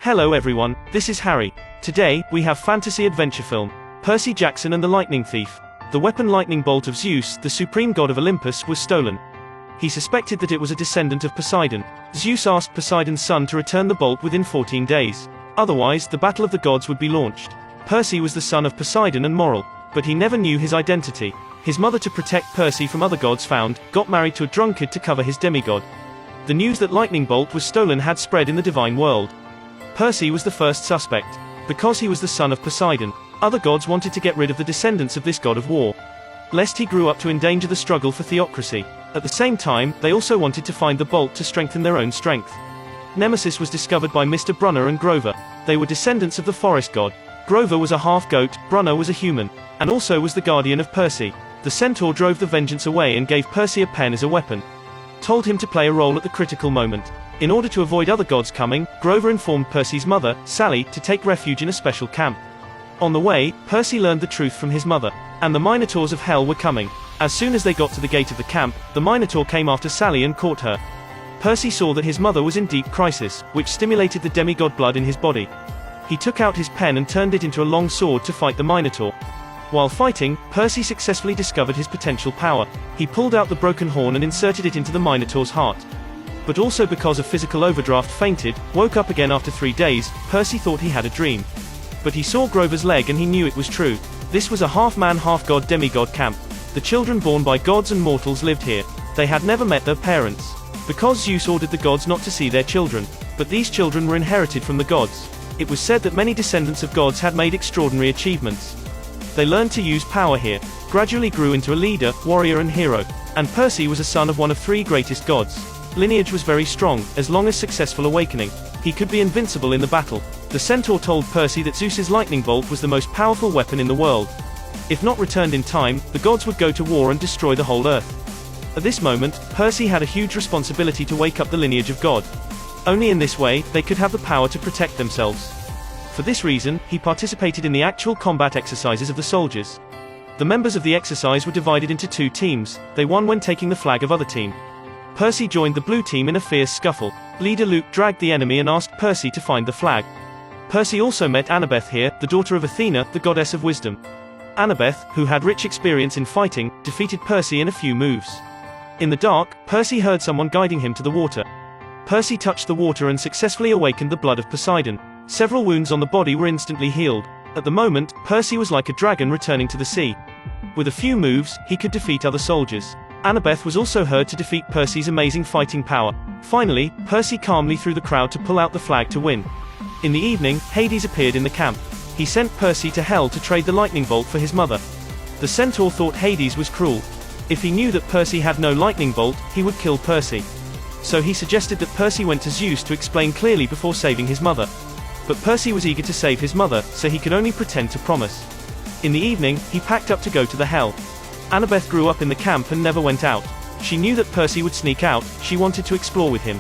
Hello everyone, this is Harry. Today, we have fantasy adventure film, Percy Jackson and the Lightning Thief. The weapon lightning bolt of Zeus, the supreme god of Olympus, was stolen. He suspected that it was a descendant of Poseidon. Zeus asked Poseidon's son to return the bolt within 14 days. Otherwise, the battle of the gods would be launched. Percy was the son of Poseidon and Moral, but he never knew his identity. His mother, to protect Percy from other gods found, got married to a drunkard to cover his demigod. The news that lightning bolt was stolen had spread in the divine world. Percy was the first suspect. Because he was the son of Poseidon, other gods wanted to get rid of the descendants of this god of war, lest he grew up to endanger the struggle for theocracy. At the same time, they also wanted to find the bolt to strengthen their own strength. Nemesis was discovered by Mr. Brunner and Grover. They were descendants of the forest god. Grover was a half-goat, Brunner was a human, and also was the guardian of Percy. The centaur drove the vengeance away and gave Percy a pen as a weapon. Told him to play a role at the critical moment. In order to avoid other gods coming, Grover informed Percy's mother, Sally, to take refuge in a special camp. On the way, Percy learned the truth from his mother, and the Minotaurs of Hell were coming. As soon as they got to the gate of the camp, the Minotaur came after Sally and caught her. Percy saw that his mother was in deep crisis, which stimulated the demigod blood in his body. He took out his pen and turned it into a long sword to fight the Minotaur. While fighting, Percy successfully discovered his potential power. He pulled out the broken horn and inserted it into the Minotaur's heart. But also because of physical overdraft fainted, woke up again after 3 days. Percy thought he had a dream. But he saw Grover's leg and he knew it was true. This was a half-man half-god demigod camp. The children born by gods and mortals lived here. They had never met their parents, because Zeus ordered the gods not to see their children. But these children were inherited from the gods. It was said that many descendants of gods had made extraordinary achievements. They learned to use power here, gradually grew into a leader, warrior and hero. And Percy was a son of one of 3 greatest gods. Lineage was very strong. As long as successful awakening, he could be invincible in the battle. The centaur told Percy that Zeus's lightning bolt was the most powerful weapon in the world. If not returned in time, the gods would go to war and destroy the whole earth. At this moment, Percy had a huge responsibility to wake up the lineage of God. Only in this way, they could have the power to protect themselves. For this reason, he participated in the actual combat exercises of the soldiers. The members of the exercise were divided into 2 teams. They won when taking the flag of other team. Percy joined the blue team in a fierce scuffle. Leader Luke dragged the enemy and asked Percy to find the flag. Percy also met Annabeth here, the daughter of Athena, the goddess of wisdom. Annabeth, who had rich experience in fighting, defeated Percy in a few moves. In the dark, Percy heard someone guiding him to the water. Percy touched the water and successfully awakened the blood of Poseidon. Several wounds on the body were instantly healed. At the moment, Percy was like a dragon returning to the sea. With a few moves, he could defeat other soldiers. Annabeth was also heard to defeat Percy's amazing fighting power. Finally, Percy calmly threw the crowd to pull out the flag to win. In the evening, Hades appeared in the camp. He sent Percy to hell to trade the lightning bolt for his mother. The centaur thought Hades was cruel. If he knew that Percy had no lightning bolt, he would kill Percy. So he suggested that Percy went to Zeus to explain clearly before saving his mother. But Percy was eager to save his mother, so he could only pretend to promise. In the evening, he packed up to go to the hell. Annabeth grew up in the camp and never went out. She knew that Percy would sneak out. She wanted to explore with him.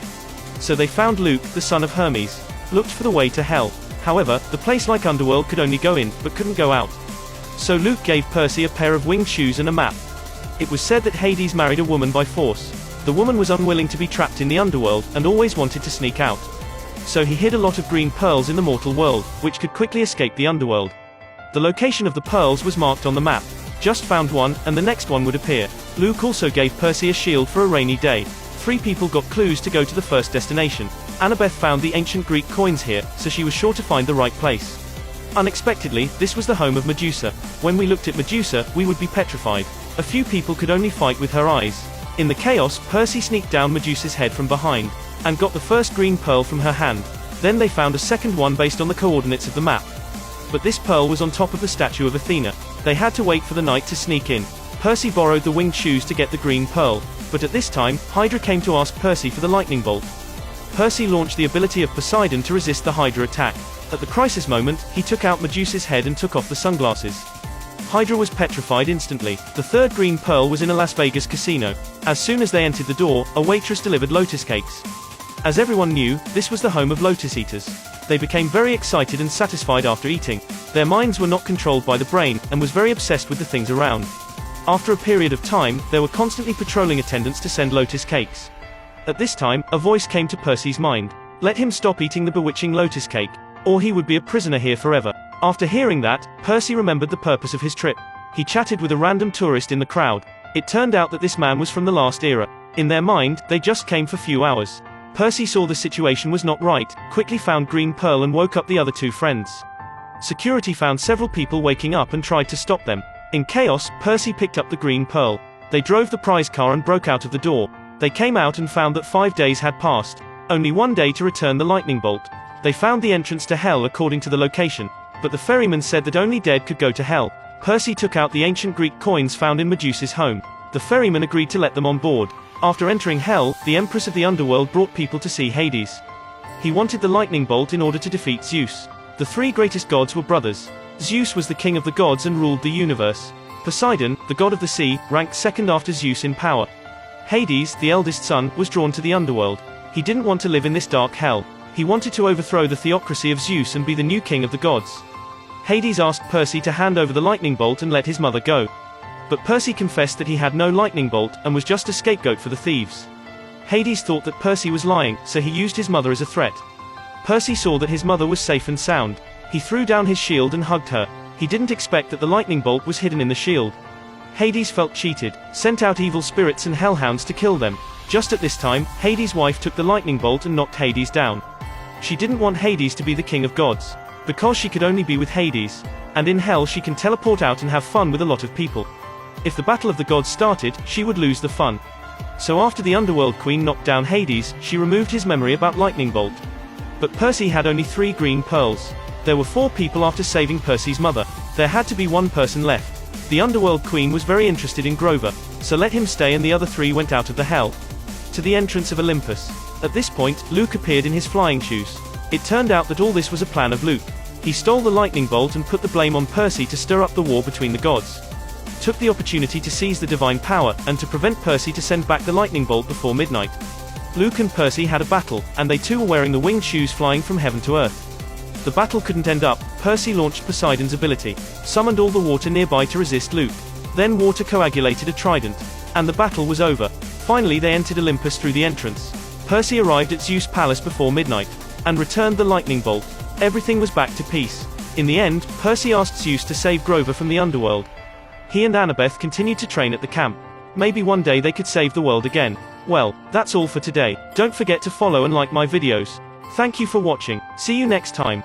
So they found Luke, the son of Hermes, looked for the way to hell. However, the place like Underworld could only go in, but couldn't go out. So Luke gave Percy a pair of winged shoes and a map. It was said that Hades married a woman by force. The woman was unwilling to be trapped in the underworld, and always wanted to sneak out. So he hid a lot of green pearls in the mortal world, which could quickly escape the underworld. The location of the pearls was marked on the map. Just found one, and the next one would appear. Luke also gave Percy a shield for a rainy day. 3 people got clues to go to the first destination. Annabeth found the ancient Greek coins here, so she was sure to find the right place. Unexpectedly, this was the home of Medusa. When we looked at Medusa, we would be petrified. A few people could only fight with her eyes. In the chaos, Percy sneaked down Medusa's head from behind, and got the first green pearl from her hand. Then they found a second one based on the coordinates of the map. But this pearl was on top of the statue of Athena. They had to wait for the night to sneak in. Percy borrowed the winged shoes to get the green pearl. But at this time, Hydra came to ask Percy for the lightning bolt. Percy launched the ability of Poseidon to resist the Hydra attack. At the crisis moment, he took out Medusa's head and took off the sunglasses. Hydra was petrified instantly. The third green pearl was in a Las Vegas casino. As soon as they entered the door, a waitress delivered lotus cakes. As everyone knew, this was the home of lotus eaters. They became very excited and satisfied after eating. Their minds were not controlled by the brain, and was very obsessed with the things around. After a period of time, there were constantly patrolling attendants to send lotus cakes. At this time, a voice came to Percy's mind. Let him stop eating the bewitching lotus cake, or he would be a prisoner here forever. After hearing that, Percy remembered the purpose of his trip. He chatted with a random tourist in the crowd. It turned out that this man was from the last era. In their mind, they just came for few hours. Percy saw the situation was not right, quickly found Green Pearl and woke up the other two friends. Security found several people waking up and tried to stop them. In chaos, Percy picked up the Green Pearl. They drove the prize car and broke out of the door. They came out and found that 5 days had passed. Only 1 day to return the lightning bolt. They found the entrance to hell according to the location, but the ferryman said that only dead could go to hell. Percy took out the ancient Greek coins found in Medusa's home. The ferryman agreed to let them on board. After entering hell, the empress of the underworld brought people to see Hades. He wanted the lightning bolt in order to defeat Zeus. The three greatest gods were brothers. Zeus was the king of the gods and ruled the universe. Poseidon, the god of the sea, ranked second after Zeus in power. Hades, the eldest son, was drawn to the underworld. He didn't want to live in this dark hell. He wanted to overthrow the theocracy of Zeus and be the new king of the gods. Hades asked Percy to hand over the lightning bolt and let his mother go. But Percy confessed that he had no lightning bolt, and was just a scapegoat for the thieves. Hades thought that Percy was lying, so he used his mother as a threat. Percy saw that his mother was safe and sound. He threw down his shield and hugged her. He didn't expect that the lightning bolt was hidden in the shield. Hades felt cheated, sent out evil spirits and hellhounds to kill them. Just at this time, Hades' wife took the lightning bolt and knocked Hades down. She didn't want Hades to be the king of gods, because she could only be with Hades, and in hell she can teleport out and have fun with a lot of people. If the battle of the gods started, she would lose the fun. So after the underworld queen knocked down Hades, she removed his memory about lightning bolt. But Percy had only 3 green pearls. There were 4 people after saving Percy's mother. There had to be 1 person left. The underworld queen was very interested in Grover, so let him stay and the other 3 went out of the hell to the entrance of Olympus. At this point, Luke appeared in his flying shoes. It turned out that all this was a plan of Luke. He stole the lightning bolt and put the blame on Percy to stir up the war between the gods. Took the opportunity to seize the divine power, and to prevent Percy to send back the lightning bolt before midnight. Luke and Percy had a battle, and they too were wearing the winged shoes flying from heaven to earth. The battle couldn't end up. Percy launched Poseidon's ability, summoned all the water nearby to resist Luke. Then water coagulated a trident, and the battle was over. Finally they entered Olympus through the entrance. Percy arrived at Zeus' palace before midnight, and returned the lightning bolt. Everything was back to peace. In the end, Percy asked Zeus to save Grover from the underworld. He and Annabeth continued to train at the camp. Maybe one day they could save the world again. Well, that's all for today. Don't forget to follow and like my videos. Thank you for watching. See you next time.